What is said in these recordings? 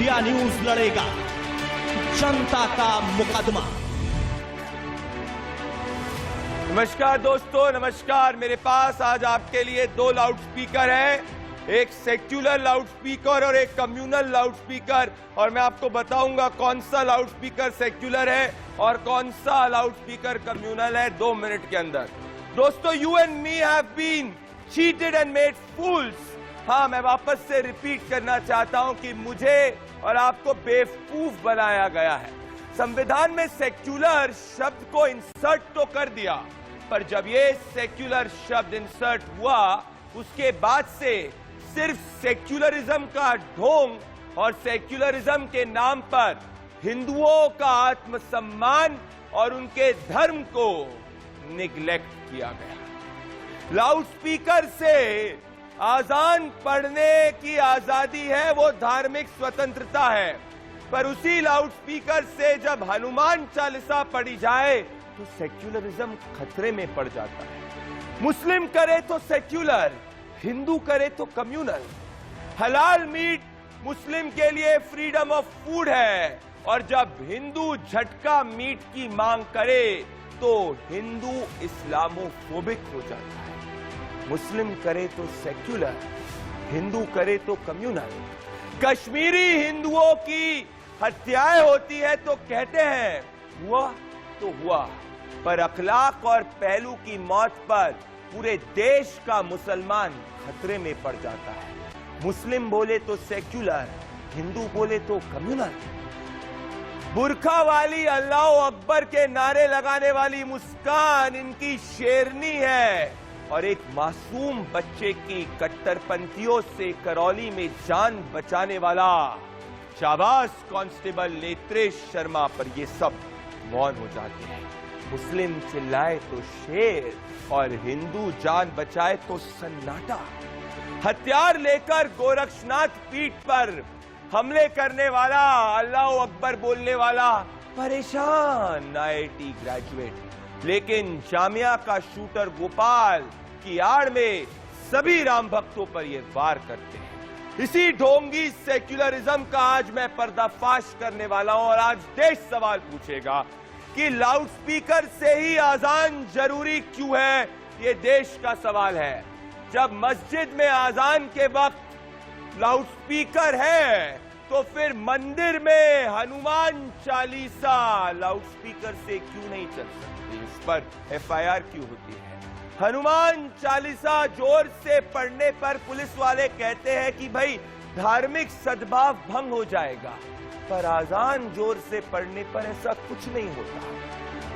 India news लड़ेगा जनता का मुकदमा। नमस्कार दोस्तों, नमस्कार। मेरे पास आज आपके लिए दो लाउड स्पीकर है, एक सेक्युलर लाउड स्पीकर और एक कम्युनल लाउड स्पीकर, और मैं आपको बताऊंगा कौन सा लाउड स्पीकर सेक्युलर है और कौन सा लाउड स्पीकर कम्युनल है 2 मिनट के अंदर। दोस्तों, you and me have been cheated and made fools. हाँ, मैं वापस से रिपीट करना चाहता हूं कि मुझे और आपको बेवकूफ बनाया गया है। संविधान में सेक्युलर शब्द को इंसर्ट तो कर दिया, पर जब ये सेक्युलर शब्द इंसर्ट हुआ उसके बाद से सिर्फ सेक्युलरिज्म का ढोंग और सेक्युलरिज्म के नाम पर हिंदुओं का आत्मसम्मान और उनके धर्म को निग्लेक्ट किया गया। लाउड स्पीकर से आजान पढ़ने की आजादी है, वो धार्मिक स्वतंत्रता है, पर उसी लाउड स्पीकर से जब हनुमान चालीसा पढ़ी जाए तो सेक्युलरिज्म खतरे में पड़ जाता है। मुस्लिम करे तो सेक्युलर, हिंदू करे तो कम्युनल। हलाल मीट मुस्लिम के लिए फ्रीडम ऑफ फूड है, और जब हिंदू झटका मीट की मांग करे तो हिंदू इस्लामोफोबिक हो जाता है। मुस्लिम करे तो सेक्युलर, हिंदू करे तो कम्युनल। कश्मीरी हिंदुओं की हत्याएं होती है तो कहते हैं हुआ तो हुआ, पर अखलाक और पहलू की मौत पर पूरे देश का मुसलमान खतरे में पड़ जाता है। मुस्लिम बोले तो सेक्युलर, हिंदू बोले तो कम्युनल। बुर्खा वाली अल्लाह अकबर के नारे लगाने वाली मुस्कान इनकी शेरनी है, और एक मासूम बच्चे की कट्टरपंथियों से करौली में जान बचाने वाला शाबाश कांस्टेबल नेत्रेश शर्मा पर ये सब मौन हो जाते हैं। मुस्लिम चिल्लाए तो शेर और हिंदू जान बचाए तो सन्नाटा। हथियार लेकर गोरक्षनाथ पीठ पर हमले करने वाला, अल्लाह अकबर बोलने वाला परेशान IIT ग्रेजुएट, लेकिन जामिया का शूटर गोपाल की आड़ में सभी राम भक्तों पर ये वार करते हैं। इसी ढोंगी सेक्युलरिज्म का आज मैं पर्दाफाश करने वाला हूं, और आज देश सवाल पूछेगा कि लाउड स्पीकर से ही आजान जरूरी क्यों है। ये देश का सवाल है। जब मस्जिद में आजान के वक्त लाउड स्पीकर है तो फिर मंदिर में हनुमान चालीसा लाउड स्पीकर से क्यों नहीं चल सकती, इस पर FIR क्यों होती है। हनुमान चालीसा जोर से पढ़ने पर पुलिस वाले कहते हैं कि भाई धार्मिक सद्भाव भंग हो जाएगा, पर आजान जोर से पढ़ने पर ऐसा कुछ नहीं होता।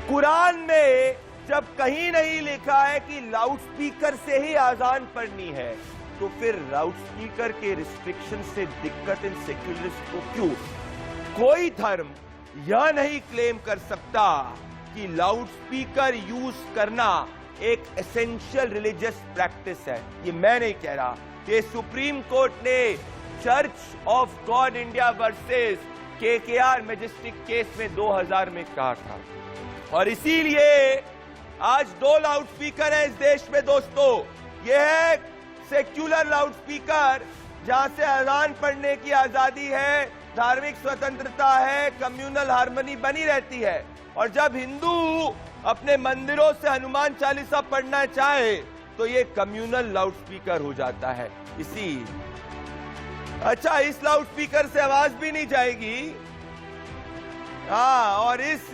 कुरान में जब कहीं नहीं लिखा है कि लाउड स्पीकर से ही आजान पढ़नी है, तो फिर लाउड स्पीकर के रिस्ट्रिक्शन से दिक्कत इन सेक्युलरिस्ट को क्यों? कोई धर्म यह नहीं क्लेम कर सकता कि लाउड स्पीकर यूज करना एक एसेंशियल रिलीजियस प्रैक्टिस है। ये मैं नहीं कह रहा, ये सुप्रीम कोर्ट ने church of God India versus KKR majestic case में 2000 में कहा था। और इसीलिए आज 2 लाउड स्पीकर हैं इस देश में दोस्तों। ये है सेक्युलर लाउड स्पीकर, जहां से अजान पढ़ने की आजादी है, धार्मिक स्वतंत्रता है, कम्युनल हार्मनी बनी रहती है। और जब हिंदू अपने मंदिरों से हनुमान चालीसा पढ़ना चाहे तो ये कम्युनल लाउड स्पीकर हो जाता है। अच्छा, इस लाउड स्पीकर से आवाज भी नहीं जाएगी। हाँ, और इस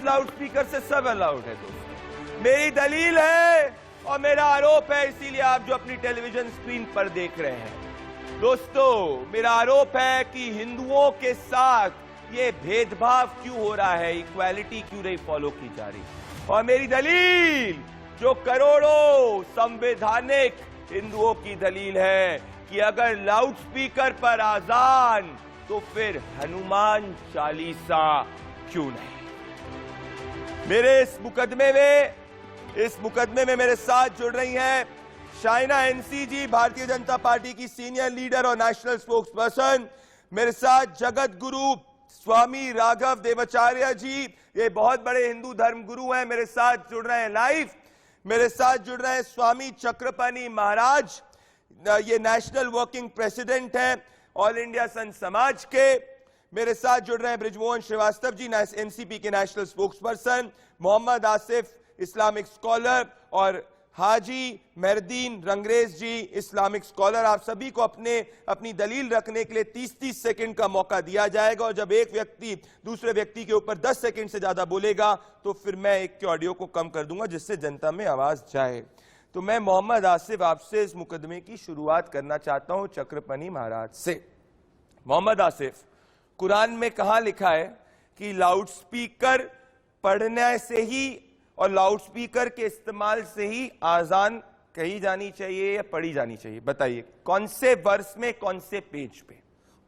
लाउड स्पीकर से सब अलाउड है दोस्तों। मेरी दलील है और मेरा आरोप है, इसीलिए आप जो अपनी टेलीविजन स्क्रीन पर देख रहे हैं दोस्तों, मेरा आरोप है कि हिंदुओं के साथ ये भेदभाव क्यों हो रहा है, इक्वालिटी क्यों नहीं फॉलो की जा रही। और मेरी दलील जो करोड़ों संवैधानिक हिंदुओं की दलील है कि अगर लाउड स्पीकर पर आजान तो फिर हनुमान चालीसा क्यों नहीं। मेरे इस मुकदमे में मेरे साथ जुड़ रही हैं शाइना NC जी, भारतीय जनता पार्टी की सीनियर लीडर और नेशनल स्पोक्स पर्सन। मेरे साथ जगत गुरु स्वामी राघव देवाचार्य जी, ये बहुत बड़े हिंदू धर्म गुरु हैं, मेरे साथ जुड़ रहे हैं लाइव। मेरे साथ जुड़ रहे हैं स्वामी चक्रपाणी महाराज, ये नेशनल वर्किंग प्रेसिडेंट हैं ऑल इंडिया संत समाज के। मेरे साथ जुड़ रहे हैं बृजमोहन श्रीवास्तव जी, एनसीपी के national spokesperson, Mohammad Asif Islamic scholar और हाजी मेहरदीन रंगरेज जी इस्लामिक स्कॉलर। आप सभी को अपनी दलील रखने के लिए 30-30 सेकंड का मौका दिया जाएगा और जब एक व्यक्ति दूसरे व्यक्ति के ऊपर 10 सेकंड से ज्यादा बोलेगा तो फिर मैं एक के ऑडियो को कम कर दूंगा जिससे जनता में आवाज जाए। तो मैं मोहम्मद आसिफ आपसे इस मुकदमे की शुरुआत करना चाहता हूं चक्रपनी महाराज से। मोहम्मद आसिफ, कुरान में कहां लिखा है कि लाउडस्पीकर पढ़ने से ही और लाउडस्पीकर के इस्तेमाल से ही आजान कही जानी चाहिए या पढ़ी जानी चाहिए? बताइए कौन से वर्ष में, कौन से पेज पे?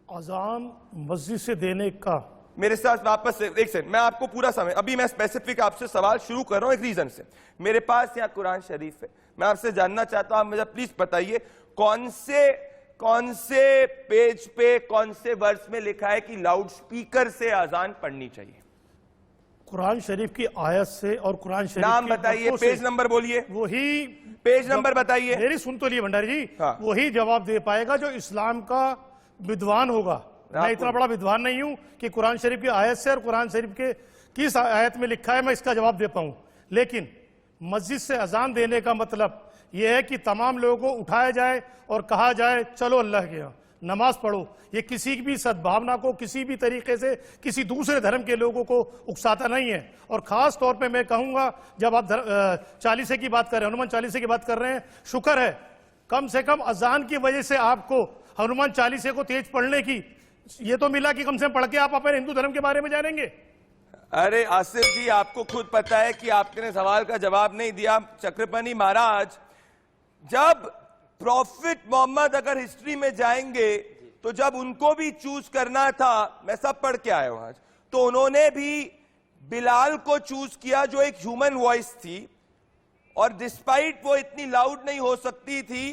अजान मस्जिद से देने का। मेरे साथ वापस से एक सेकंड, मैं आपको पूरा समय, अभी मैं स्पेसिफिक आपसे सवाल शुरू कर रहा हूं एक रीजन से। मेरे पास यहाँ कुरान शरीफ है, मैं आपसे जानना चाहता हूं, आप मुझे प्लीज बताइए कौन से पेज पे, कौन से वर्ष में लिखा है कि लाउडस्पीकर से आजान पढ़नी चाहिए? कुरान शरीफ की आयत से और कुरान शरीफ नाम बताइए, पेज नंबर बोलिए, वही पेज नंबर बताइए। मेरी सुन तो लिए भंडारी जी, हाँ। वही जवाब दे पाएगा जो इस्लाम का विद्वान होगा। मैं इतना बड़ा विद्वान नहीं हूं कि कुरान शरीफ की आयत से और कुरान शरीफ के किस आयत में लिखा है मैं इसका जवाब दे पाऊं। लेकिन मस्जिद से अजान देने का मतलब यह है कि तमाम लोगों को उठाया जाए और कहा जाए चलो अल्लाह के यहाँ नमाज पढ़ो। ये किसी भी सद्भावना को किसी भी तरीके से किसी दूसरे धर्म के लोगों को उकसाता नहीं है। और खास तौर पे मैं कहूंगा, जब आप चालीसे की बात कर रहे हैं, हनुमान चालीसे की बात कर रहे हैं, शुक्र है कम से कम अजान की वजह से आपको हनुमान चालीसे को तेज पढ़ने की ये तो मिला कि कम से कम पढ़ के आप अपने हिंदू धर्म के बारे में जानेंगे। अरे आसिफ जी, आपको खुद पता है कि आपने सवाल का जवाब नहीं दिया। चक्रपनी महाराज, जब प्रॉफिट मोहम्मद अगर हिस्ट्री में जाएंगे तो जब उनको भी चूज करना था, मैं सब पढ़ के आया हूं आज, तो उन्होंने भी बिलाल को चूज किया जो एक ह्यूमन वॉइस थी और डिस्पाइट वो इतनी लाउड नहीं हो सकती थी,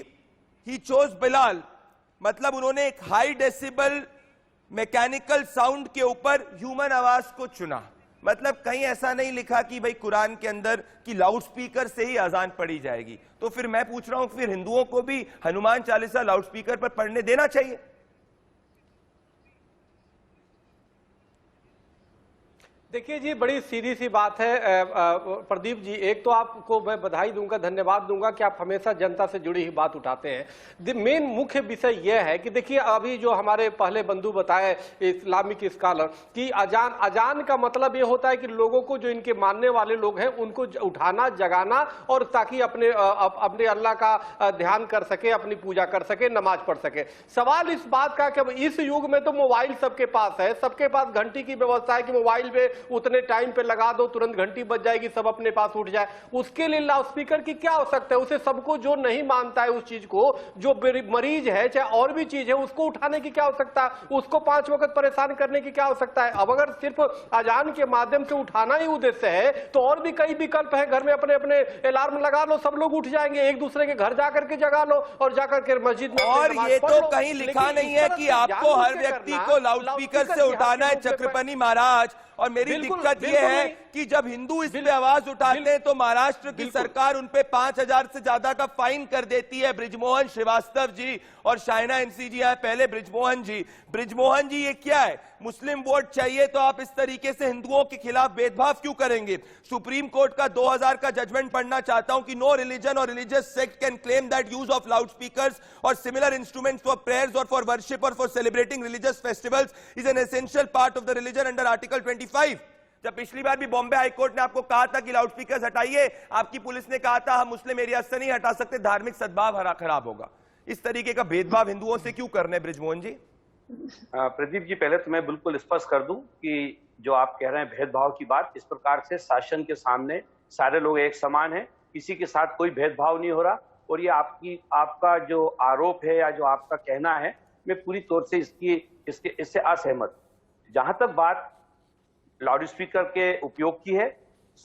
ही चोज बिलाल। मतलब उन्होंने एक हाई डेसिबल मैकेनिकल साउंड के ऊपर ह्यूमन आवाज को चुना। मतलब कहीं ऐसा नहीं लिखा कि भाई कुरान के अंदर कि लाउडस्पीकर से ही अजान पढ़ी जाएगी। तो फिर मैं पूछ रहा हूं, फिर हिंदुओं को भी हनुमान चालीसा लाउडस्पीकर पर पढ़ने देना चाहिए? देखिए जी, बड़ी सीधी सी बात है प्रदीप जी। एक तो आपको मैं बधाई दूंगा, धन्यवाद दूंगा कि आप हमेशा जनता से जुड़ी हुई बात उठाते हैं। मेन मुख्य विषय यह है कि देखिए, अभी जो हमारे पहले बंधु बताए इस्लामिक स्कॉलर कि अजान का मतलब ये होता है कि लोगों को, जो इनके मानने वाले लोग हैं, उनको उठाना, जगाना, और ताकि अपने अल्लाह का ध्यान कर सके, अपनी पूजा कर सके, नमाज पढ़ सके। सवाल इस बात का कि इस युग में तो मोबाइल सबके पास है, सबके पास घंटी की व्यवस्था है कि मोबाइल पे उतने टाइम पे लगा दो, तुरंत घंटी बज जाएगी, सब अपने पास उठ जाए। उसके लिए लाउडस्पीकर की क्या आवश्यकता है? उसे सबको, जो नहीं मानता है उस चीज को, जो मरीज है चाहे और भी चीज है, उसको उठाने की क्या आवश्यकता है? उसको 5 वक्त परेशान करने की क्या आवश्यकता है? अब अगर सिर्फ अजान के माध्यम से उठाना ही उद्देश्य है तो और भी कई विकल्प है। घर में अपने अपने अलार्म लगा लो, सब लोग उठ जाएंगे। एक दूसरे के घर जाकर के जगा लो और जाकर के मस्जिद में। और ये तो कहीं लिखा नहीं है कि आपको हर व्यक्ति को लाउडस्पीकर से उठाना है चक्रपनी महाराज। और मेरी दिक्कत यह है कि जब हिंदू इस पे आवाज उठाते हैं तो महाराष्ट्र की सरकार उन पे 5,000 से ज्यादा का फाइन कर देती है। बृजमोहन श्रीवास्तव जी और शाइना एनसी जी आए पहले। बृजमोहन जी, ये क्या है? मुस्लिम वोट चाहिए तो आप इस तरीके से हिंदुओं के खिलाफ भेदभाव क्यों करेंगे? सुप्रीम कोर्ट का 2000 का जजमेंट पढ़ना चाहता हूं कि नो रिलीजन और religious sect can claim that use of loud speakers और सिमिलर इंस्ट्रूमेंट्स फॉर प्रेयर्स और फॉर वर्शिप और for celebrating religious festivals is an essential part of the religion under article 25। जब पिछली बार भी बॉम्बे हाईकोर्ट ने आपको कहा था कि लाउड स्पीकर हटाइए, आपकी पुलिस ने कहा था हम मुस्लिम एरिया से नहीं हटा सकते, धार्मिक सद्भाव खराब होगा। इस तरीके का भेदभाव हिंदुओं से क्यों करने बृजमोहन जी? प्रदीप जी, पहले तो मैं बिल्कुल स्पष्ट कर दूं कि जो आप कह रहे हैं भेदभाव की बात, इस प्रकार से शासन के सामने सारे लोग एक समान हैं, किसी के साथ कोई भेदभाव नहीं हो रहा। और ये आपका जो आरोप है या जो आपका कहना है, मैं पूरी तौर से इससे असहमत। जहां तक बात लाउड स्पीकर के उपयोग की है,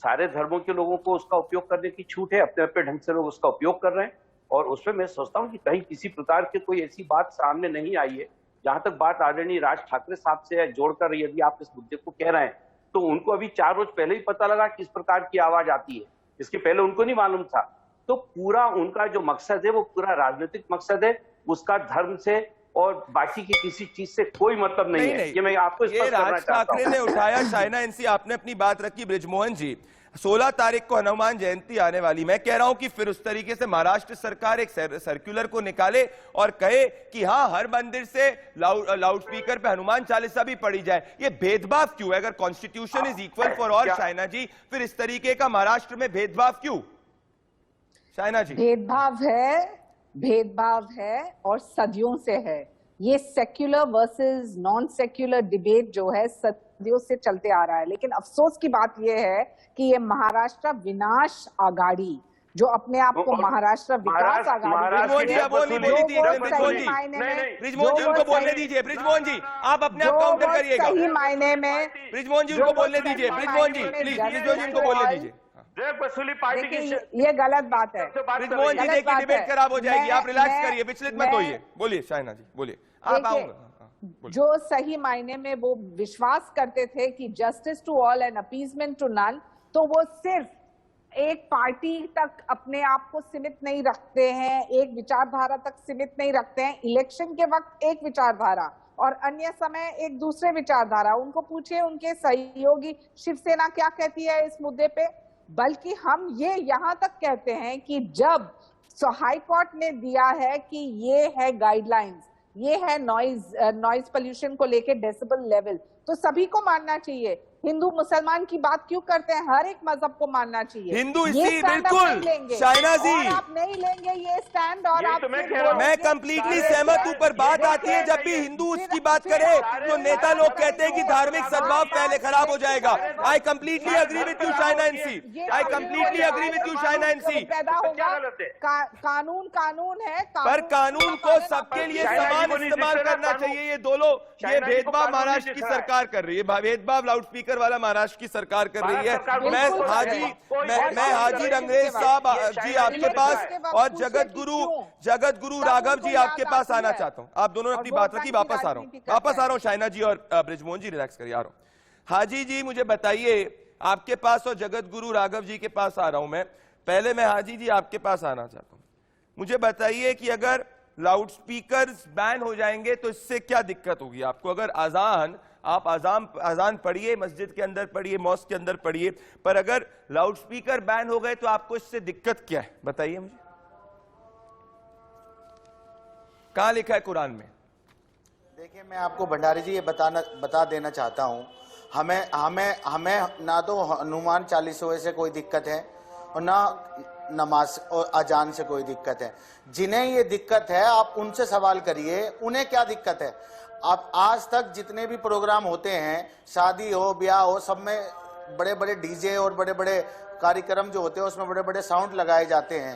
सारे धर्मों के लोगों को उसका उपयोग करने की छूट है, अपने अपने ढंग से लोग उसका उपयोग कर रहे हैं। और उसमें मैं सोचता हूँ कि कहीं किसी प्रकार की कोई ऐसी बात सामने नहीं आई है। जहां तक बात आदरणीय राज ठाकरे साहब से जोड़कर यदि आप इस मुद्दे को कह रहे हैं, तो उनको अभी 4 रोज पहले ही पता लगा किस प्रकार की आवाज आती है, इसके पहले उनको नहीं मालूम था। तो पूरा उनका जो मकसद है वो पूरा राजनीतिक मकसद है, उसका धर्म से और बाकी की किसी चीज से कोई मतलब नहीं है। ये मैं आपको ये स्पष्ट करना राज चाहता ठाकरे हूं। ने उठाया, शाइना एनसी आपने अपनी बात रखी। बृजमोहन जी, 16 तारीख को हनुमान जयंती आने वाली, मैं कह रहा हूं कि फिर उस तरीके से महाराष्ट्र सरकार एक सर्कुलर को निकाले और कहे कि हाँ, हर मंदिर से लाउड स्पीकर पे हनुमान चालीसा भी पढ़ी जाए। ये भेदभाव क्यों है? अगर constitution is equal for all, Shaina ji, फिर इस तरीके का महाराष्ट्र में भेदभाव क्यों? शाइना जी, भेदभाव है और सदियों से है। ये secular versus non secular debate जो है सदियों से चलते आ रहा है। लेकिन अफसोस की बात यह है कि ये महाराष्ट्र विनाश आघाड़ी, जो अपने आप को महाराष्ट्र विकास आघाड़ी, बृजमोहन जी उनको बोलने दीजिए। बृजमोहन जी, आप अपने आप काउंटर करिएगा। सही मायने में बृजमोहन जी उनको बोलने दीजिए। बृजमोहन जी प्लीज, बृजमोहन जी उनको बोलने दीजिए। वसूली पार्टी की ये गलत बात है। बृजमोहन जी, देखिए डिबेट खराब हो जाएगी, आप रिलैक्स करिए, विचलित मत होइए। बोलिए शाइना जी, बोलिए। आप आऊंगा। जो सही मायने में वो विश्वास करते थे कि justice to all and appeasement to none, तो वो सिर्फ एक पार्टी तक अपने आप को सीमित नहीं रखते हैं, एक विचारधारा तक सीमित नहीं रखते हैं। इलेक्शन के वक्त एक विचारधारा और अन्य समय एक दूसरे विचारधारा। उनको पूछिए उनके सहयोगी शिवसेना क्या कहती है इस मुद्दे पे। बल्कि हम ये यहां तक कहते हैं कि जब हाई कोर्ट ने दिया है कि ये है गाइडलाइंस, ये है नॉइज पोल्यूशन को लेके डेसिबल लेवल, तो सभी को मानना चाहिए। हिंदू मुसलमान की बात क्यों करते हैं? हर एक मजहब को मानना चाहिए। हिंदू ये इसी stand आप बिल्कुल नहीं लेंगे। शाइना जी, और आप नहीं लेंगे ये स्टैंड। और आप मैं कंप्लीटली सहमत हूं, पर बात आती है जब भी हिंदू उसकी बात करे तो नेता लोग कहते हैं कि धार्मिक सद्भाव पहले खराब हो जाएगा। I completely agree with you Shaina NC. I completely agree with you Shaina NC. पैदा होगा कानून है, पर कानून को सबके लिए समान इस्तेमाल करना चाहिए। ये दोनों, ये भेदभाव महाराष्ट्र की सरकार कर रही है, भेदभाव लाउड स्पीकर वाला महाराष्ट्र की सरकार कर रही है। मैं हाजी रंगरेज साहब जी आपके पास और जगत गुरु राघव जी आपके पास आना चाहता हूं। आप दोनों ने अपनी बात रखी, वापस आ रहा हूं शाइना जी और बृजमोहन जी, रिलैक्स करिए, आ रहा हूं। हाजी जी मुझे बताइए, आपके पास और जगत गुरु राघव जी के पास आ रहा हूं मैं। पहले मैं हाजी जी आपके पास आना चाहता हूं। मुझे बताइए कि अगर लाउड स्पीकर्स बैन हो जाएंगे तो इससे क्या दिक्कत होगी आपको? अगर आप अजान पढ़िए, मस्जिद के अंदर पढ़िए, मॉस्क के अंदर पढ़िए, पर अगर लाउड स्पीकर बैन हो गए तो आपको इससे दिक्कत क्या है? बताइए मुझे। कहां लिखा है कुरान में? देखिए, मैं आपको भंडारी जी ये बता देना चाहता हूं, हमें ना तो हनुमान चालीसों से कोई दिक्कत है और ना नमाज और अजान से कोई दिक्कत है। जिन्हें ये दिक्कत है आप उनसे सवाल करिए, उन्हें क्या दिक्कत है। आप आज तक जितने भी प्रोग्राम होते हैं, शादी हो, ब्याह हो, सब में बड़े बड़े डीजे और बड़े बड़े कार्यक्रम जो होते हैं उसमें बड़े बड़े साउंड लगाए जाते हैं,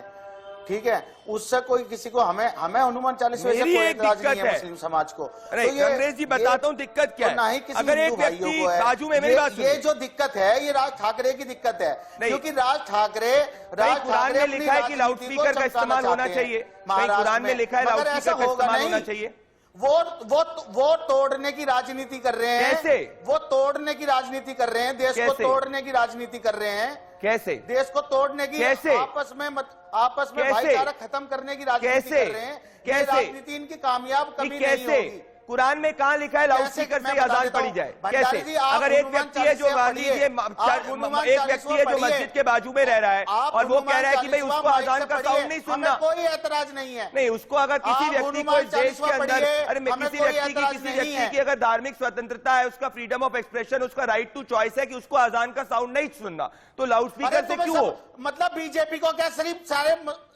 ठीक है। उससे कोई किसी को हमें हनुमान चालीसा से कोई एतराज नहीं है मुस्लिम समाज को। अरे अंग्रेज जी बताता हूं दिक्कत क्या है। ना ही किसी अगर एक व्यक्ति बाजू में, मेरी बात सुनिए, ये जो दिक्कत है ये राज ठाकरे की दिक्कत है, क्योंकि राज ठाकरे कुरान में लिखा है कि लाउड स्पीकर का इस्तेमाल होना चाहिए। कुरान में लिखा है लाउड स्पीकर का इस्तेमाल होना चाहिए। वो तोड़ने की राजनीति कर रहे हैं। कैसे? वो तोड़ने की राजनीति कर रहे हैं, देश को तोड़ने की राजनीति कर रहे हैं। कैसे? देश को तोड़ने की, कैसे? आपस में भाईचारा खत्म करने की राजनीति कर रहे हैं। ये राजनीति इनकी कामयाब कभी नहीं होगी। कुरान में कहां लिखा है लाउड स्पीकर से अजान पढ़ी जाए? कैसे? अगर एक व्यक्ति है जो मान लीजिए एक व्यक्ति है जो मस्जिद के बाजू में रह रहा है और वो कह रहा है कि भाई उसको अजान का साउंड नहीं सुनना, कोई ऐतराज नहीं है। नहीं, उसको अगर किसी व्यक्ति को देश के अंदर, अरे किसी व्यक्ति की अगर धार्मिक स्वतंत्रता है, उसका फ्रीडम ऑफ एक्सप्रेशन, उसका राइट टू चॉइस है कि उसको अजान का साउंड नहीं सुनना, तो लाउड स्पीकर से क्यों हो? मतलब बीजेपी को क्या सिर्फ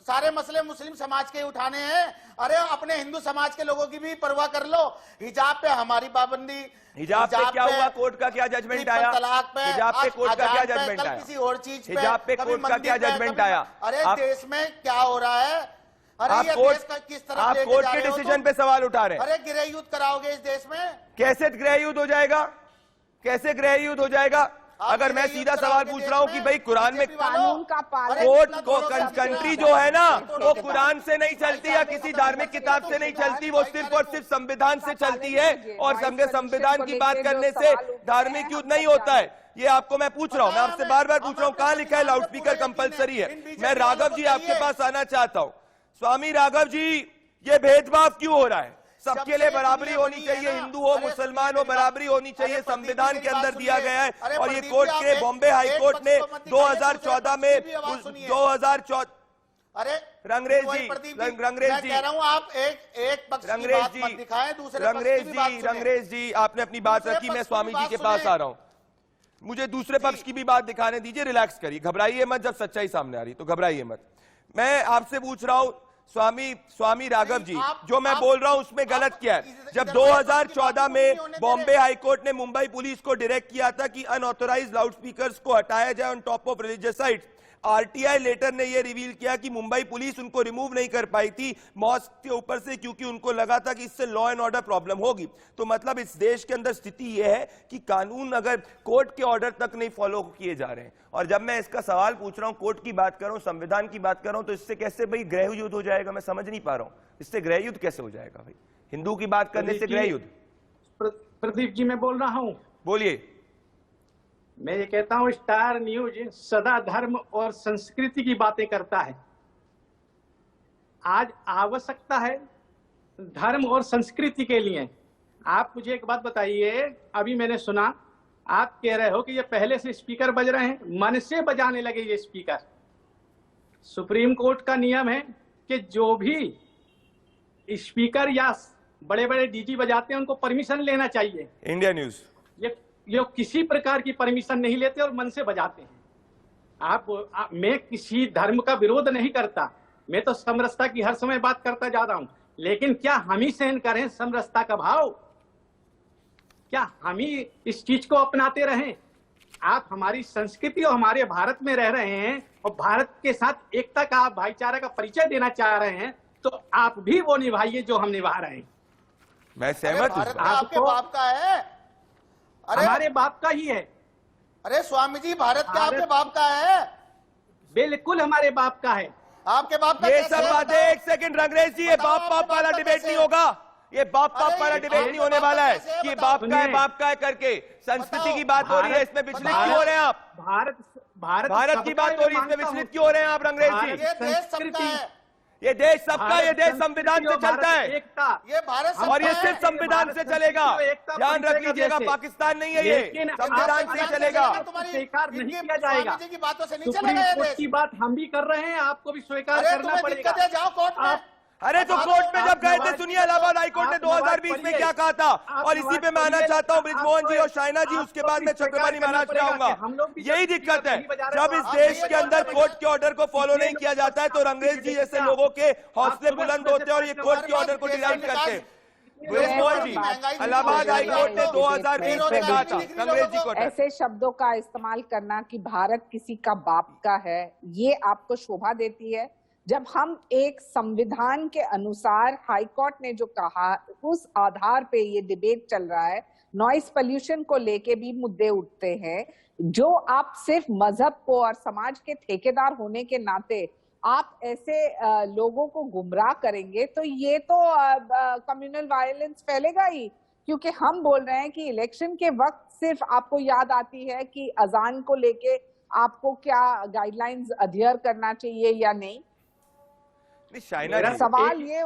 सारे मसले मुस्लिम समाज के उठाने हैं? अरे अपने हिंदू समाज के लोगों की भी परवाह कर लो। हिजाब पे हमारी पाबंदी, हिजाब पे क्या हुआ? कोर्ट का क्या जजमेंट आया? तलाक पे, हिजाब पे कोर्ट का क्या जजमेंट आया? किसी और चीज पे, हिजाब पे कोर्ट का क्या जजमेंट आया? अरे देश में क्या हो रहा है? अरे आप ये देश का किस तरफ आप कोर्ट के डिसीजन पे सवाल उठा रहे हैं। अरे गृह युद्ध कराओगे इस देश में? कैसे गृह युद्ध हो जाएगा? कैसे गृह युद्ध हो जाएगा? अगर मैं सीधा सवाल पूछ रहा हूं कि भाई कुरान में कानून का पालन, कोर्ट को कंट्री जो है ना वो कुरान से नहीं चलती या किसी धार्मिक किताब से नहीं चलती, वो सिर्फ और सिर्फ संविधान से चलती है। और संविधान की बात करने से धार्मिक युद्ध नहीं होता है। ये आपको मैं पूछ रहा हूं, मैं आपसे बार बार पूछ रहा हूं, कहां लिखा है लाउड स्पीकर कंपलसरी है? मैं राघव जी आपके पास आना चाहता हूं। स्वामी राघव जी, ये भेदभाव क्यों हो रहा है? सबके लिए बराबरी होनी चाहिए, हिंदू हो मुसलमान हो, बराबरी होनी चाहिए, संविधान के अंदर दिया गया है। और ये कोर्ट के बॉम्बे हाई कोर्ट ने 2014 में 2014 अरे रंगरेज वही जी, प्रदीप रंगरेज मैं जी, कह रहा हूं आप एक पक्ष की रंगरेज बात जी, मत दिखाएं, दूसरे पक्ष की भी बात सुनें। रंगरेज जी, आपने अपनी बात दूसरे रखी, मैं पक्ष की स्वामी जी बात के पास सुनें। आ रहा हूं। मुझे दूसरे पक्ष की भी बात दिखाने दीजिए, रिलैक्स करिए, घबराइए मत। जब सच्चाई सामने आ रही तो घबराइए मत। मैं आपसे पूछ रहा हूं स्वामी राघव जी, जो मैं बोल रहा हूं उसमें गलत क्या है? जब 2014 में बॉम्बे हाईकोर्ट ने मुंबई पुलिस को डायरेक्ट किया था कि अनऑथोराइज्ड लाउडस्पीकर्स को हटाया जाए on top of religious sites, RTI letter ने यह रिवील किया कि मुंबई पुलिस उनको रिमूव नहीं कर पाई थी मॉस्क के ऊपर से, क्योंकि उनको लगा था कि इससे लॉ एंड ऑर्डर प्रॉब्लम होगी। तो मतलब इस देश के अंदर स्थिति यह है कि कानून अगर कोर्ट के ऑर्डर तक नहीं फॉलो किए जा रहे हैं, और जब मैं इसका सवाल पूछ रहा हूं, कोर्ट की बात कर रहा हूं, संविधान की बात कर रहा हूं, तो इससे कैसे भाई गृह युद्ध हो जाएगा? मैं समझ नहीं पा रहा हूं, इससे गृह युद्ध कैसे हो जाएगा भाई? हिंदू की बात करने से गृह युद्ध? प्रदीप जी मैं बोल रहा हूं, बोलिए। मैं ये कहता हूं स्टार न्यूज सदा धर्म और संस्कृति की बातें करता है। आज आवश्यकता है धर्म और संस्कृति के लिए। आप मुझे एक बात बताइए, अभी मैंने सुना आप कह रहे हो कि ये पहले से स्पीकर बज रहे हैं, मन से बजाने लगे ये स्पीकर। सुप्रीम कोर्ट का नियम है कि जो भी स्पीकर या बड़े बड़े डीजी बजाते हैं उनको परमिशन लेना चाहिए। इंडिया न्यूज ये किसी प्रकार की परमिशन नहीं लेते और मन से बजाते हैं। मैं किसी धर्म का विरोध नहीं करता, मैं तो समरसता की हर समय बात करता जा रहा हूं, लेकिन क्या हम ही सहन करें समरसता का भाव? क्या हम ही इस चीज को अपनाते रहें? आप हमारी संस्कृति और हमारे भारत में रह रहे हैं और भारत के साथ एकता का, भाईचारा का परिचय देना चाह रहे हैं, तो आप भी वो निभाइए जो हम निभा रहे हैं। मैं सहमत हूं। आपके बाप का है, हमारे बाप का ही है। अरे स्वामी जी, भारत क्या आपके बाप का है? बिल्कुल हमारे बाप का है। आपके बाप का ये कैसे सब है? बातें, एक सेकंड रंगरेज जी, ये बाप बाप वाला डिबेट नहीं होगा, ये बाप बाप वाला डिबेट नहीं होने वाला है कि बाप का है करके संस्कृति की बात हो रही है, इसमें विचलित क्यों हो रहे हैं आप? भारत की बात हो रही है, इसमें विचलित क्यों हो रहे हैं आप रंगरेज जी? ये देश सबका है, ये देश सबका, ये देश संविधान से चलता है, ये भारत सबका और ये है। सिर्फ संविधान से चलेगा। ध्यान रख लीजिएगा, पाकिस्तान नहीं है, ये संविधान से चलेगा। स्वीकार नहीं किया जाएगा। स्वामी जी की बातों से नहीं सुप्रीम चलेगा ये कोर्ट देश। की बात हम भी कर रहे हैं, आपको भी स्वीकार अरे करना तुम्हें पड़ेगा। दिक्कत है, जाओ कोर्ट में। अरे तो कोर्ट में जब गए थे, सुनिए इलाहाबाद हाईकोर्ट ने 2020 में क्या कहा था, और इसी पे मैं आना चाहता हूं ब्रिजमोहन जी और शाइना जी, उसके बाद मैं चक्रपाणी महाराज पे आऊंगा। यही दिक्कत है, जब इस देश के अंदर कोर्ट के ऑर्डर को फॉलो नहीं किया जाता है तो रंगरेज जी जैसे लोगों के हौसले बुलंद होते हैं और ये कोर्ट के ऑर्डर को डिजाइन करते हैं। ब्रिजमोहन जी, इलाहाबाद हाईकोर्ट ने 2020 में कहा था, रंगरेज जी को ऐसे शब्दों का इस्तेमाल करना कि भारत किसी का बाप का है, ये आपको शोभा देती है? जब हम एक संविधान के अनुसार हाईकोर्ट ने जो कहा उस आधार पे ये डिबेट चल रहा है, नॉइस पोल्यूशन को लेके भी मुद्दे उठते हैं, जो आप सिर्फ मजहब को और समाज के ठेकेदार होने के नाते आप ऐसे लोगों को गुमराह करेंगे तो ये तो कम्युनल वायलेंस फैलेगा ही। क्योंकि हम बोल रहे हैं कि इलेक्शन के वक्त सिर्फ आपको याद आती है कि अजान को लेके आपको क्या गाइडलाइंस अध्ययन करना चाहिए या नहीं। सवाल ये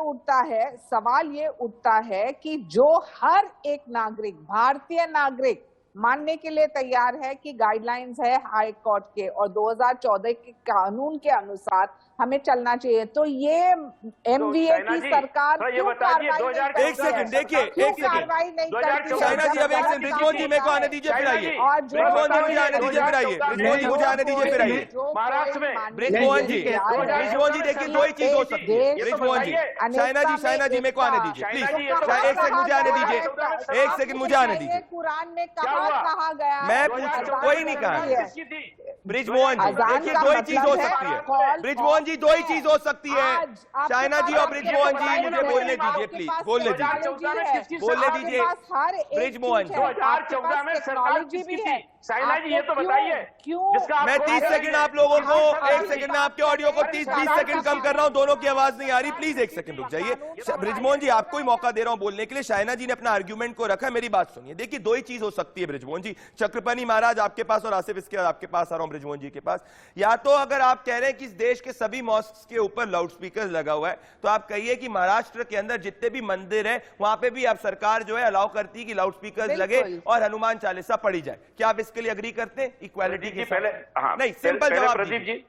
उठता है कि जो हर एक नागरिक, भारतीय नागरिक मानने के लिए तैयार है कि गाइडलाइंस है हाई कोर्ट के और 2014 के कानून के अनुसार हमें चलना चाहिए, तो ये एमवीए की सरकार क्यों कार्रवाई? एक सेकंड देखिए, एक सेकंड शाइना जी, अब एक सेकंड, ब्रिजमोहन जी मेरे को आने दीजिए फिर आइए, ब्रिजमोहन जी मुझे आने दीजिए फिर आइए, ब्रिजमोहन जी मुझे आने दीजिए फिर आइए, महाराष्ट्र में ब्रिजमोहन जी देखिए दो ही चीज हो सकती है। ब्रिजमोहन जी, शाइना जी मेरे को आने दीजिए प्लीज, एक सेकंड मुझे आने दीजिए, एक सेकंड मुझे आने दीजिए। कुरान में कहा गया, मैं कोई नहीं कहा। ब्रिजमोहन जी देखिए, दो ही चीज हो सकती है, ब्रिजमोहन जी दो ही चीज हो सकती है। शाइना जी और ब्रिजमोहन जी मुझे बोलने दीजिए प्लीज, बोलने दीजिए ब्रिजमोहन जी। 2014 में सरकार किसकी थी? शाइना जी ये तो बताइए। मैं 30 सेकंड आप लोगों को, एक सेकंड में आपके ऑडियो को 30 सेकंड कम कर रहा हूं, दोनों की आवाज नहीं आ रही, प्लीज एक सेकंड रुक जाइए। ब्रिजमोहन जी आपको ही मौका दे रहा हूं बोलने के लिए, शाइना जी ने अपना आर्ग्यूमेंट को रखा, मेरी बात सुनिए। देखिए दो ही चीज हो सकती है ब्रिजमोहन जी, चक्रपाणी महाराज आपके पास और आसिफ इसके आपके पास आ रहा हूं ब्रजमोहन जी के पास। या तो अगर आप कह रहे हैं कि इस देश के सभी मॉस्क के ऊपर लाउड स्पीकर लगा हुआ है, तो आप कहिए कि महाराष्ट्र के अंदर जितने भी मंदिर है वहां पे भी आप सरकार जो है अलाउ करती है कि लाउड स्पीकर लगे और हनुमान चालीसा पढ़ी जाए। क्या आप इसके लिए अग्री करते हैं इक्वालिटी के? पहले नहीं, सिंपल जवाब प्रदीप जी।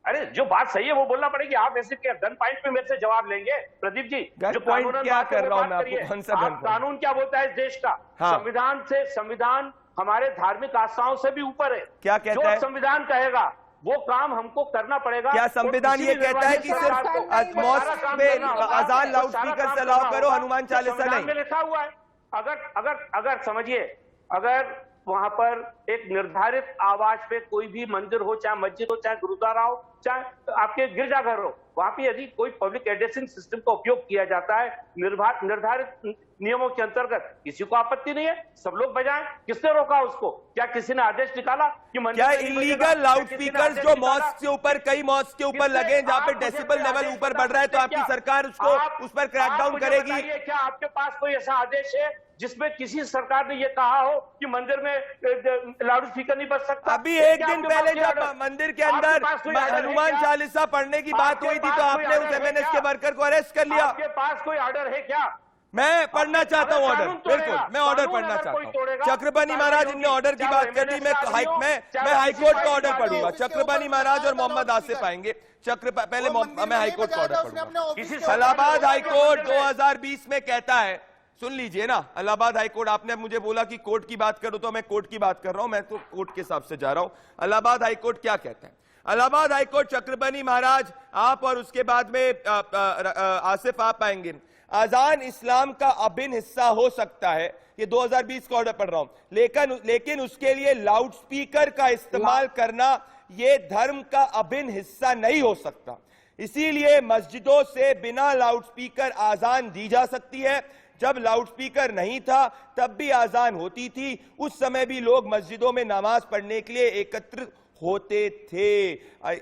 अरे जो बात सही है वो बोलना पड़ेगी। आप ऐसे क्या गन पॉइंट पे मेरे से जवाब लेंगे? प्रदीप जी, जो पॉइंट क्या कर रहा हूं मैं आपको? कौन सा गन पॉइंट? कानून क्या बोलता है इस देश का? हाँ। संविधान हमारे धार्मिक आस्थाओं से भी ऊपर है। क्या कहता है? जो संविधान कहेगा वो काम हमको करना पड़ेगा। क्या संविधान ये कहता है कि सिर्फ मॉस्क में अजान लाउड स्पीकर से अलाउ करो, हनुमान चालीसा नहीं? में लिखा हुआ है। अगर समझिए, अगर वहां पर एक निर्धारित आवाज पे कोई भी मंदिर हो, चाहे मस्जिद हो, चाहे गुरुद्वारा हो, चाहे आपके गिरजाघर हो, वहां पे यदि कोई पब्लिक एड्रेसिंग सिस्टम का उपयोग किया जाता है निर्धारित नियमों के अंतर्गत, किसी को आपत्ति नहीं है, सब लोग बजाएं। किसने रोका उसको? क्या किसी ने आदेश निकाला कि क्या इलीगल लाउड स्पीकर जो मॉस्क के ऊपर, कई मॉस्क के ऊपर लगे जहां पे डेसिबल लेवल ऊपर बढ़ रहा है, तो आपकी सरकार उसको उस पर क्रैकडाउन करेगी? क्या आपके पास कोई ऐसा आदेश है जिसमें किसी सरकार ने यह कहा हो कि मंदिर में लाउड स्पीकर नहीं बच सकता? अभी एक दिन पहले जब मंदिर के अंदर हनुमान चालीसा पढ़ने की बात हुई थी तो आपने उस एमएनएस के वर्कर को अरेस्ट कर लिया। आपके पास कोई ऑर्डर है क्या? मैं पढ़ना चाहता हूं ऑर्डर, बिल्कुल मैं ऑर्डर पढ़ना चाहता हूं। चक्रपाणी महाराज ने ऑर्डर की बात कर दी, मैं हाईकोर्ट का ऑर्डर पढ़ूंगा। चक्रपाणी महाराज और मोहम्मद आसिफ आएंगे। पहले मैं हाईकोर्ट का ऑर्डर पढ़ूंगा। इलाहाबाद हाईकोर्ट 2020 में कहता है, सुन लीजिए ना, इलाहाबाद हाईकोर्ट, आपने मुझे बोला कि कोर्ट की बात करो तो मैं कोर्ट की बात कर रहा हूं, मैं तो कोर्ट के हिसाब से जा रहा हूं। इलाहाबाद हाईकोर्ट क्या कहता है? इलाहाबाद हाईकोर्ट, चक्रपाणी महाराज आप और उसके बाद में आसिफ आप आएंगे। अजान इस्लाम का अभिन्न हिस्सा हो सकता है, ये 2020 का ऑर्डर पढ़ रहा हूं, लेकिन उसके लिए लाउड स्पीकर का इस्तेमाल करना ये धर्म का अभिन्न हिस्सा नहीं हो सकता। इसीलिए मस्जिदों से बिना लाउड स्पीकर आजान दी जा सकती है। जब लाउड स्पीकर नहीं था तब भी आजान होती थी, उस समय भी लोग मस्जिदों में नमाज पढ़ने के लिए एकत्र होते थे।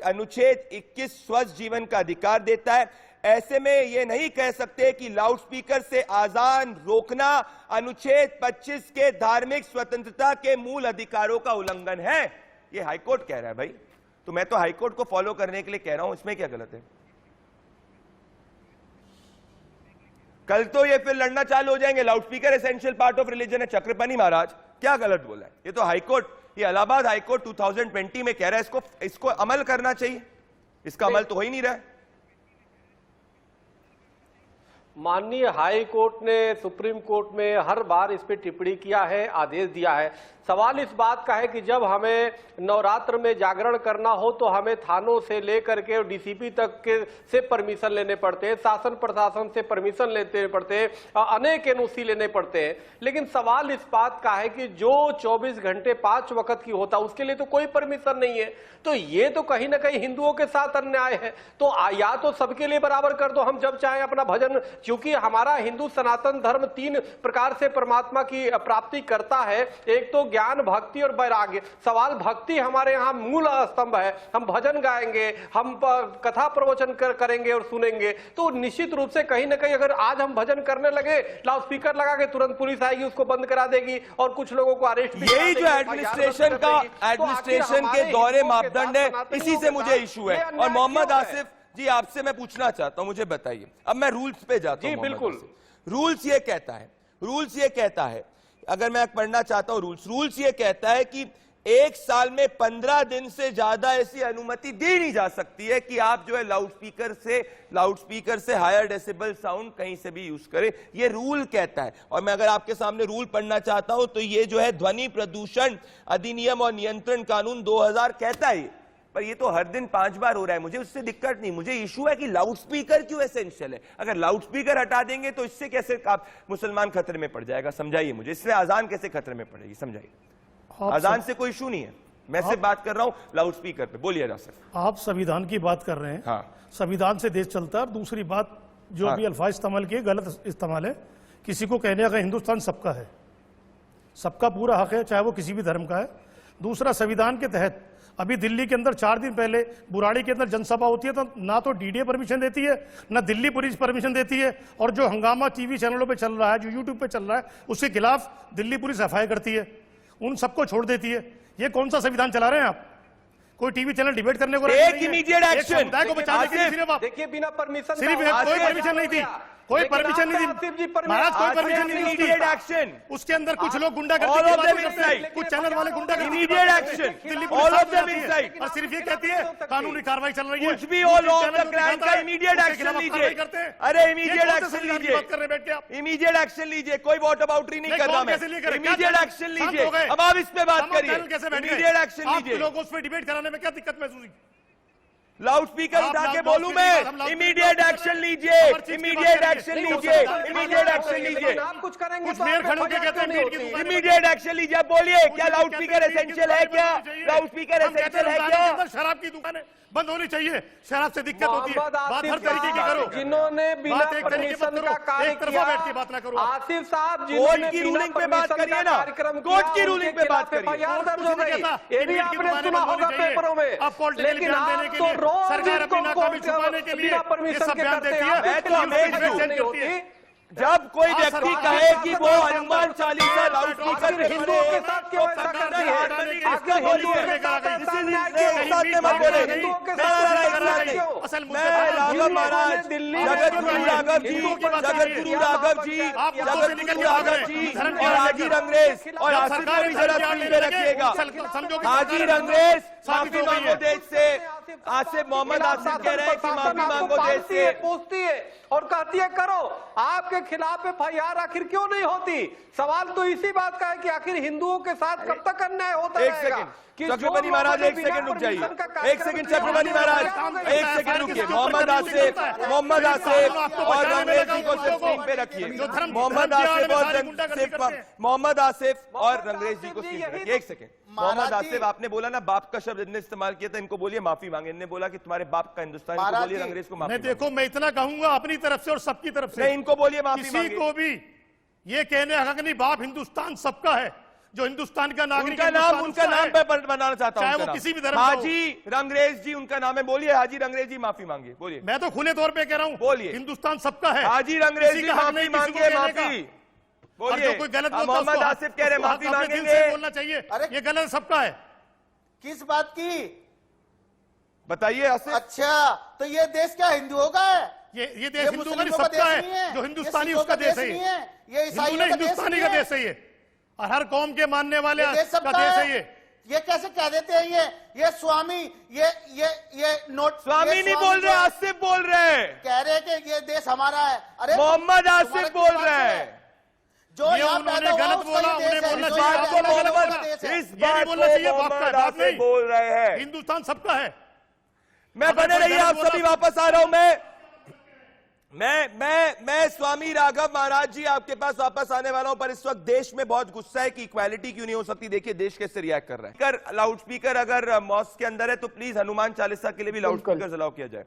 अनुच्छेद 21 स्वस्थ जीवन का अधिकार देता है। ऐसे में यह नहीं कह सकते कि लाउड स्पीकर से आजान रोकना अनुच्छेद 25 के धार्मिक स्वतंत्रता के मूल अधिकारों का उल्लंघन है। यह हाईकोर्ट कह रहा है भाई, तो मैं तो हाईकोर्ट को फॉलो करने के लिए कह रहा हूं, इसमें क्या गलत है? कल तो ये फिर लड़ना चालू हो जाएंगे, loud speaker essential part of religion है। चक्रपाणी महाराज क्या गलत बोला है? ये तो हाईकोर्ट, ये इलाहाबाद हाईकोर्ट 2020 में कह रहा है इसको अमल करना चाहिए, इसका अमल तो हो ही नहीं रहा है। माननीय हाई कोर्ट ने सुप्रीम कोर्ट में हर बार इस पे टिप्पणी किया है, आदेश दिया है। सवाल इस बात का है कि जब हमें नवरात्र में जागरण करना हो तो हमें थानों से लेकर के डीसीपी तक के से परमिशन लेने पड़ते हैं, शासन प्रशासन से परमिशन लेने पड़ते हैं, अनेक एनओसी लेने पड़ते हैं। लेकिन सवाल इस बात का है कि जो 24 घंटे 5 वक्त की होता उसके लिए तो कोई परमिशन नहीं है। तो ये तो कहीं ना कहीं हिंदुओं के साथ अन्याय है। तो या तो सबके लिए बराबर कर दो, हम जब चाहें अपना भजन, क्योंकि हमारा हिंदू सनातन धर्म 3 प्रकार से परमात्मा की प्राप्ति करता है। एक तो ज्ञान, भक्ति और वैराग्य। सवाल भक्ति हमारे यहाँ मूल स्तंभ है, हम भजन गाएंगे, हम कथा प्रवचन करेंगे और सुनेंगे। तो निश्चित रूप से कहीं ना कहीं अगर आज हम भजन करने लगे, लाउड स्पीकर लगा के तुरंत पुलिस आएगी, उसको बंद करा देगी और कुछ लोगों को अरेस्ट भी। यही जो एडमिनिस्ट्रेशन के दौरे मापदंड है, इसी से मुझे इशू है। और मोहम्मद आसिफ जी, आपसे मैं पूछना चाहता हूं, मुझे बताइए, अब मैं रूल्स पे जाता हूं। जी बिल्कुल, रूल्स ये कहता है, अगर मैं पढ़ना चाहता हूं रूल्स ये कहता है कि 1 साल में 15 दिन से ज्यादा ऐसी अनुमति दी नहीं जा सकती है कि आप जो है लाउड स्पीकर से हायर डेसिबल साउंड कहीं से भी यूज करें। ये रूल कहता है। और मैं अगर आपके सामने रूल पढ़ना चाहता हूं तो ये जो है ध्वनि प्रदूषण अधिनियम और नियंत्रण कानून 2000 कहता है। पर ये तो हर दिन 5 बार हो रहा है, मुझे उससे दिक्कत नहीं, मुझे इशू है कि लाउड स्पीकर क्यों एसेंशियल है। अगर लाउड स्पीकर हटा देंगे तो इससे कैसे आप मुसलमान खतरे में पड़ जाएगा, समझाइए मुझे। इससे अजान कैसे खतरे में पड़ेगी, समझाइए। अजान से कोई इशू नहीं है, मैं सिर्फ बात कर रहा हूं लाउड स्पीकर पे। बोलिए जा सकते। आप संविधान की बात कर रहे हैं, हाँ। संविधान से देश चलता है। दूसरी बात जो हाँ। भी अल्फाज इस्तेमाल किए गलत इस्तेमाल है। किसी को कहने का हिंदुस्तान सबका है, सबका पूरा हक है, चाहे वो किसी भी धर्म का है। दूसरा, संविधान के तहत अभी दिल्ली के अंदर 4 दिन पहले बुराड़ी के अंदर जनसभा होती है तो ना तो डीडीए परमिशन देती है, ना दिल्ली पुलिस परमिशन देती है। और जो हंगामा टीवी चैनलों पे चल रहा है, जो यूट्यूब पे चल रहा है, उसके खिलाफ दिल्ली पुलिस एफआईआर करती है, उन सबको छोड़ देती है। ये कौन सा संविधान चला रहे हैं आप? कोई टीवी चैनल डिबेट करने को एक immediate एक action। समुदाय को बचाने के लिए सिर्फ आप देखिए बिना परमिशन सिर्फ कोई परमिशन नहीं थी, कोई परमिशन नहीं थी महाराज, कोई परमिशन नहीं थी इमीडिएट उसकी। एक्शन। उसके अंदर कुछ लोग गुंडा All of them करते inside। हैं, कुछ चैनल वाले गुंडा Immediate action। Delhi All of them police inside। और सिर्फ ये कहती है कानूनी कार्रवाई चल रही है, कुछ भी हो लॉ ऑफ द क्राइम का इमीडिएट एक्शन लीजिए। अरे इमीडिएट एक्शन लीजिए, बात कर रहे बैठ के आप। इमीडिएट एक्शन लीजिए, कोई वॉट अबाउटरी नहीं कर रहा मैं। इमीडिएट एक्शन लीजिए, अब आप इस पे बात करिए। इमीडिएट एक्शन लीजिए। लोगों उस पर डिबेट कराने में क्या दिक्कत महसूस हुई? लाउड स्पीकर उठा के बोलूं मैं? इमीडिएट एक्शन लीजिए, इमीडिएट एक्शन लीजिए, इमीडिएट एक्शन लीजिए, आप कुछ करेंगे कुछ तो मेयर आप पे खड़े होकर फरियाद कहते हैं नहीं मीट की होती। दुकान इमीडिएट एक्शन लीजिए। आप बोलिए, क्या लाउड स्पीकर एसेंशियल है? क्या लाउड स्पीकर हम कहते एसेंशियल है? हैं क्या अंदर शराब की दुकानें बंद होनी चाहिए, शराब से दिक्कत होती है। मोहम्मद बात हर आसिफ तरीके की साहब, करो, जिन्होंने बिना बात एक तरीके की परमिशन मत का करो, कार्य एक तरफा किया, बैठ के बात ना करो। आसिफ साहब कोर्ट जिन्होंने की बिना रूलिंग पे बात परमिशन करिए का ना, कार्यक्रम कोर्ट किया, की उनके रूलिंग पे बात खिलाफ करिए। FIR दर्ज हो कुछ नहीं गई। कहता, ये भी मीट की आपने दुकानें सुना बंद होनी होगा चाहिए। पेपरों में। अब पॉलिटिकल लेकिन बयान देने आप के तो लिए रोज सरकार अपनी इसको नाकामी छुपाने के लिए बिना ये परमिशन सब के बयान करते देती हैं। है। मैं तो अमेज हूं। नहीं होती। जब कोई हाँ, व्यक्ति सरकार कहे के कि साथ वो सरकार हनुमान चालीसा लाउड स्पीकर आखिर पे हिंदुओं के साथ क्यों ऐसा सरकार करती ने है? हटाने के लिए आखिर इसका हिंदुओं बोलिए, के साथ नहीं, ऐसा अन्याय नहीं, क्यों? एक साथ में मत बोले। हिंदुओं के नहीं, साथ नहीं, ऐसा एक साथ अन्याय नहीं। क्यों? असल मुद्दे मैं पर राघव महाराज, दिल्ली जगत गुरु राघव जी, हिंदुओं की बात जगत करिए। गुरु राघव जी, आप मुद्दों से जगत निकल गुरु के भाग राघव रहे जी हैं। धर्म और की हाजी रंगरेज और जब आसिफ सरकार को भी भी जरा सरकार स्क्रीन लेने पे लगे, रखिएगा। समझो कि हाजी सरकार रंगरेज साबित माफी हो गई मांगो है। देश से। आसिफ मोहम्मद आसिफ कह रहे हैं कि माफी मांगो देश से। पूछती है और कहती है करो। आपके खिलाफ FIR आखिर क्यों नहीं होती? सवाल तो इसी बात का है कि आखिर हिंदुओं के साथ कब तक अन्याय होता एक रहेगा? सेकंड कि चक्रवर्ती जो महाराज, लोगों एक ने सेकंड रुक बिना जाइए। परमिशन का एक कार्यक्रम सेकंड किया, चक्रवर्ती उन्हें महाराज, FIR हो गई। एक सेकंड रुकिए। मोहम्मद आसिफ और रंगरेज जी को सिर्फ स्क्रीन पे रखिए। मोहम्मद आसिफ और मोहम्मद आसिफ और रंगरेज जी को स्क्रीन पे रखिए। एक सेकंड। मोहम्मद आसिफ, आपने बोला ना बाप का शब्द इनने इस्तेमाल किया था, इनको बोलिए माफी मांगे। इनने बोला कि तुम्हारे बाप का हिंदुस्तान, इनको बोलिए रंगरेज को माफी मैं मांगे। देखो, मैं इतना कहूंगा अपनी तरफ से और सबकी तरफ से, नहीं, इनको बोलिए माफी किसी मांगे। को भी ये कहने हक नहीं बाप हिंदुस्तान सबका है। जो हिंदुस्तान का नागरिक उनका नाम पे बनाना चाहता हूं। चाहे वो किसी भी धर्म का हो। हाजी रंगरेज जी उनका नाम है, बोलिए हाजी रंगरेज जी माफी मांगे, बोलिए। मैं तो खुले तौर पे कह रहा हूं, बोलिए। हिंदुस्तान सबका है। हाजी रंगरेज किसी जी का हक माफी नहीं किसी को मांगे, कहने का। माफी और बोलिए। जो कोई गलत बोलता है, मोहम्मद उसको आसिफ कह रहे हैं माफी अपने दिल से मांगेंगे। बोलना चाहिए। अरे, ये गलत सबका है। किस बात की? बताइए आसिफ। अच्छा, तो ये देश क्या हिंदुओं का है? ये देश हिंदुओं का मुस्लिमों का सबका देश नहीं है। है। जो ये हिंदुस्तानी सिखों उसका का देश देश है नहीं ये। है। ये हिंदू ईसाइयों नहीं, का देश हिंदुस्तानी नहीं का है। देश है ये। और हर कौम के मानने वाले ये देश का सबका देश है है। ये। ये कैसे कह देते हैं? ये स्वामी, ये नोट, स्वामी ये नहीं स्वामी बोल रहे, जो आसिफ बोल रहे हैं। कह रहे हैं कि ये देश हमारा है। अरे मोहम्मद आसिफ तुम्हारा बोल किस बात रहे से हैं। है? जो ये यहाँ उन्होंने पैदा हुआ गलत उसका बोला, ये देश उन्हें है। बोलना जो चाहिए, यहाँ आपको पैदा हुआ मोहम्मद उसका देश है। इस ये बात नहीं को बोलना चाहिए, बाप का मोहम्मद बाप आसिफ नहीं। बोल रहे हैं। हिंदुस्तान सबका है। मैं अगर बने कोई रहिए, गलत आप बोला- सभी वापस आ रहा हूं। मैं स्वामी राघव महाराज जी आपके पास वापस आने वाला हूं, पर इस वक्त देश में बहुत गुस्सा है कि इक्वालिटी क्यों नहीं हो सकती। देखिए देश कैसे रिएक्ट कर रहा है। अगर लाउड स्पीकर अगर मॉस्क के अंदर है तो प्लीज हनुमान चालीसा के लिए भी लाउड स्पीकर अलाउ किया जाए।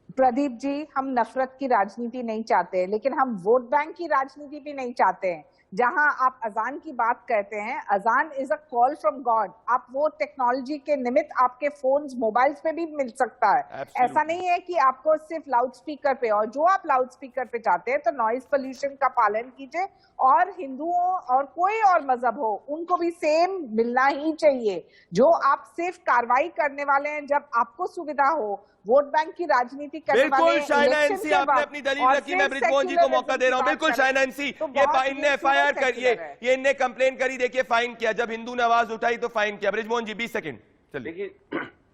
प्रदीप जी, हम नफरत की राजनीति नहीं चाहते, लेकिन हम वोट बैंक की राजनीति भी नहीं चाहते हैं। जहां आप अजान की बात कहते हैं, अजान is a call from God. आप वो टेक्नोलॉजी के निमित्त आपके फोन्स, मोबाइल्स पे भी मिल सकता है। Absolutely. ऐसा नहीं है कि आपको सिर्फ लाउड स्पीकर पे, और जो आप लाउड स्पीकर पे चाहते हैं तो नॉइज पोल्यूशन का पालन कीजिए। और हिंदुओं और कोई और मजहब हो, उनको भी सेम मिलना ही चाहिए। जो आप सिर्फ कार्रवाई करने वाले हैं जब आपको सुविधा हो, वोट बैंक की राजनीति करने वाले बिल्कुल शाइना इलेक्शन एनसी, के आपने बाद, अपनी दलील और रखी। सिर्फ मैं ब्रिजमोहन जी को सेक्युलरिज्म मौका दे रहा हूं। की बिल्कुल बात शाइना करें, एनसी, तो ये बहुत इनने ही एफआईआर सेक्युलर करिए, है। ये इनने कंप्लेन करी, देखिए फाइन किया। जब हिंदू ने आवाज उठाई तो फाइन किया। ब्रिजमोहन जी 20 सेकंड चलिए। देखिए,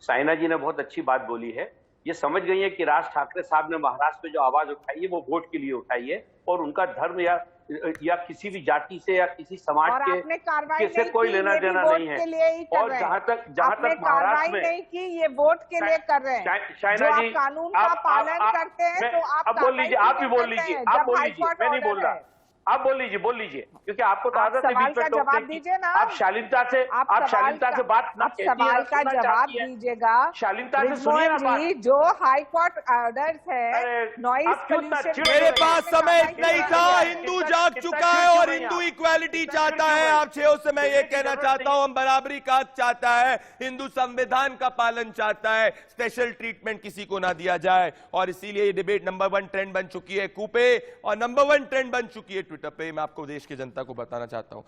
साइना जी ने बहुत अच्छी बात बोली है। ये समझ गई है कि राज ठाकरे साहब ने महाराष्ट्र में जो आवाज उठाई है वो वोट के लिए उठाई है, और उनका धर्म या किसी भी जाति से या किसी समाज और आपने कार्रवाई से नहीं कोई की, लेना ये भी देना वोट नहीं है। के लिए ही कर और रहे हैं। जहां तक आपने महाराष्ट्र कार्रवाई में नहीं की, ये वोट के लिए कर रहे हैं। शाइना जो जी, आप कानून का पालन करते हैं तो आप अब बोल लीजिए, आप भी बोल कार्रवाई लीजिए, करते हैं, आप जब बोल हाई लीजिए, कोर्ट मैं नहीं बोल ऑर्डर रहा। है। आप बोल लीजिए, क्योंकि आपको तो आप आदत है सवाल बीच में का टोकने जवाब की। दीजिए ना। आप शालीनता से बात ना आप कहती हैं, सवाल ना का सुनना जवाब चाहती हैं। दीजिएगा। शालीनता से सुनिए ना ब्रिजमोहन जी, बात। जो हाई कोर्ट ऑर्डर्स है, अरे, नॉइज आप क्यों इतना पोल्यूशन, चिढ़ मेरे रहे पास हैं? समय इतना ही था। हिंदू जाग चुका है और हिंदू इक्वालिटी चाहता है। आप छह से मैं ये कहना चाहता हूं, हम बराबरी का हक चाहता है। हिंदू संविधान का पालन चाहता है। स्पेशल ट्रीटमेंट किसी को ना दिया जाए, और इसीलिए ये डिबेट नंबर 1 ट्रेंड बन चुकी है कूपे, और नंबर 1 ट्रेंड बन चुकी है ट्विटर पे। मैं आपको देश की जनता को बताना चाहता हूं।